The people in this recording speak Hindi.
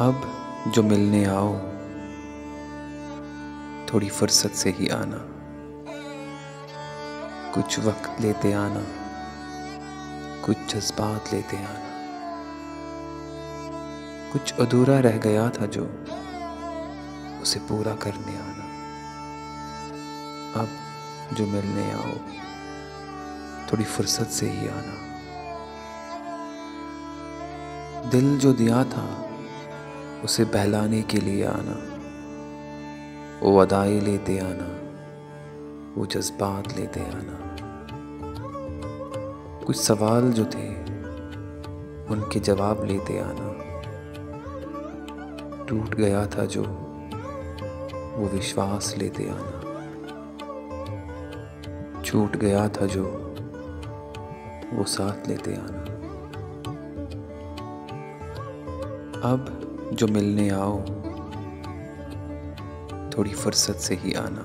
अब जो मिलने आओ थोड़ी फुर्सत से ही आना, कुछ वक्त लेते आना, कुछ जज्बात लेते आना, कुछ अधूरा रह गया था जो उसे पूरा करने आना। अब जो मिलने आओ थोड़ी फुर्सत से ही आना, दिल जो दिया था उसे बहलाने के लिए आना, वो अदाएं लेते आना, वो जज्बात लेते आना, कुछ सवाल जो थे उनके जवाब लेते आना, टूट गया था जो वो विश्वास लेते आना, छूट गया था जो वो साथ लेते आना। अब जो मिलने आओ थोड़ी फुर्सत से ही आना।